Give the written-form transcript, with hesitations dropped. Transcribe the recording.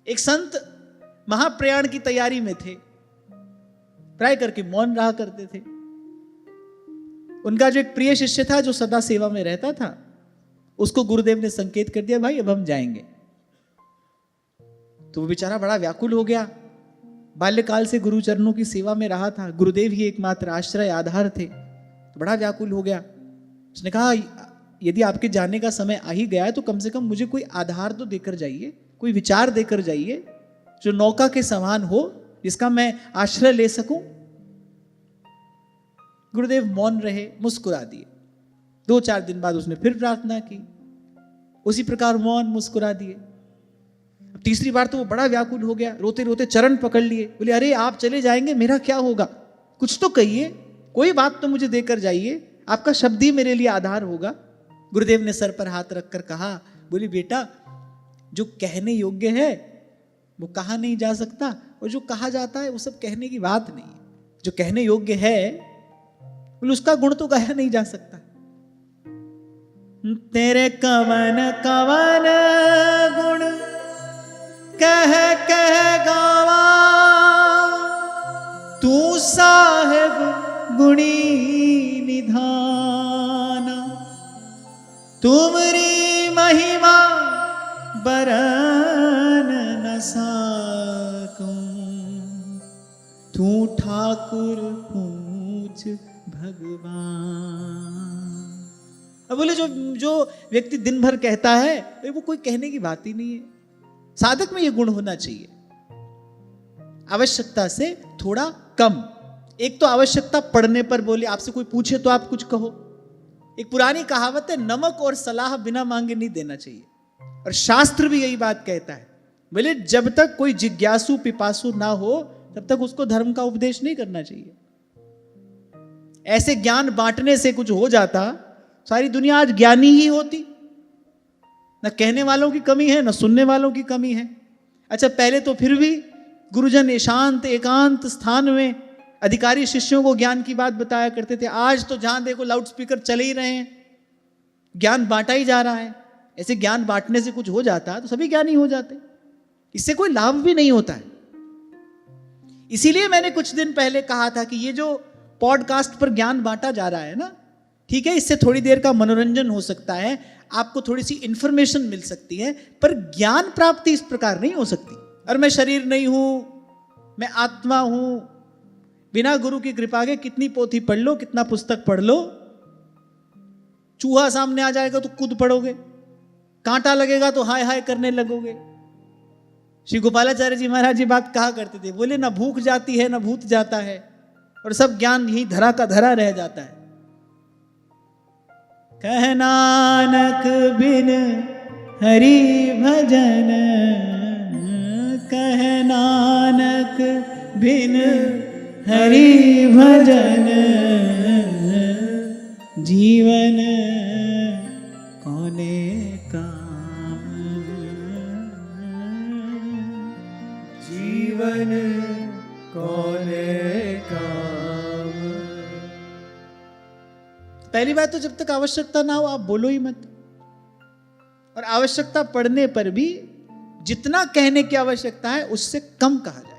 एक संत महाप्रयाण की तैयारी में थे, प्राय करके मौन रहा करते थे। उनका जो एक प्रिय शिष्य था जो सदा सेवा में रहता था, उसको गुरुदेव ने संकेत कर दिया, भाई अब हम जाएंगे। तो वो बेचारा बड़ा व्याकुल हो गया। बाल्यकाल से गुरु चरणों की सेवा में रहा था, गुरुदेव ही एकमात्र आश्रय आधार थे, तो बड़ा व्याकुल हो गया। उसने कहा, यदि आपके जाने का समय आ ही गया है तो कम से कम मुझे कोई आधार तो देकर जाइए, कोई विचार देकर जाइए जो नौका के समान हो, जिसका मैं आश्रय ले सकूं। गुरुदेव मौन रहे, मुस्कुरा दिए। 2-4 दिन बाद उसने फिर प्रार्थना की, उसी प्रकार मौन, मुस्कुरा दिए। अब तीसरी बार तो वो बड़ा व्याकुल हो गया, रोते रोते चरण पकड़ लिए, बोले अरे आप चले जाएंगे मेरा क्या होगा, कुछ तो कहिए, कोई बात तो मुझे देकर जाइए, आपका शब्द ही मेरे लिए आधार होगा। गुरुदेव ने सर पर हाथ रखकर कहा, बोली बेटा जो कहने योग्य है वो कहा नहीं जा सकता, और जो कहा जाता है वो सब कहने की बात नहीं है। जो कहने योग्य है बोले उसका गुण तो गाया नहीं जा सकता। तेरे कवन कवन गुण कह कह गावा, तू साहेब गुणी निधान, तुमरी महिमा बरन न सकूं, तू ठाकुर पूछ भगवान। अब बोले जो व्यक्ति दिन भर कहता है वो कोई कहने की बात ही नहीं है। साधक में ये गुण होना चाहिए, आवश्यकता से थोड़ा कम। एक तो आवश्यकता पड़ने पर बोले, आपसे कोई पूछे तो आप कुछ कहो। एक पुरानी कहावत है, नमक और सलाह बिना मांगे नहीं देना चाहिए, और शास्त्र भी यही बात कहता है। बोले जब तक कोई जिज्ञासु पिपासु ना हो तब तक उसको धर्म का उपदेश नहीं करना चाहिए। ऐसे ज्ञान बांटने से कुछ हो जाता, सारी दुनिया आज ज्ञानी ही होती। न कहने वालों की कमी है, न सुनने वालों की कमी है। अच्छा, पहले तो फिर भी गुरुजन एकांत एकांत स्थान में अधिकारी शिष्यों को ज्ञान की बात बताया करते थे। आज तो जहां देखो लाउड स्पीकर चले ही रहे हैं, ज्ञान बांटा ही जा रहा है। ऐसे ज्ञान बांटने से कुछ हो जाता तो सभी ज्ञानी हो जाते, इससे कोई लाभ भी नहीं होता है। इसीलिए मैंने कुछ दिन पहले कहा था कि ये जो पॉडकास्ट पर ज्ञान बांटा जा रहा है ना, ठीक है, इससे थोड़ी देर का मनोरंजन हो सकता है, आपको थोड़ी सी इंफॉर्मेशन मिल सकती है, पर ज्ञान प्राप्ति इस प्रकार नहीं हो सकती। और मैं शरीर नहीं हूं, मैं आत्मा हूं, बिना गुरु की कृपा के कितनी पोथी पढ़ लो, कितना पुस्तक पढ़ लो, चूहा सामने आ जाएगा तो कूद पड़ोगे, कांटा लगेगा तो हाय हाय करने लगोगे। श्री गोपालाचार्य जी महाराज जी बात कहा करते थे, बोले ना भूख जाती है ना भूत जाता है, और सब ज्ञान यही धरा का धरा रह जाता है। कह नानक बिन हरि भजन, कह नानक बिन हरि भजन, जीवन कोने काम, जीवन कोने काम। पहली बात तो जब तक आवश्यकता ना हो आप बोलो ही मत, और आवश्यकता पड़ने पर भी जितना कहने की आवश्यकता है उससे कम कहा जाए।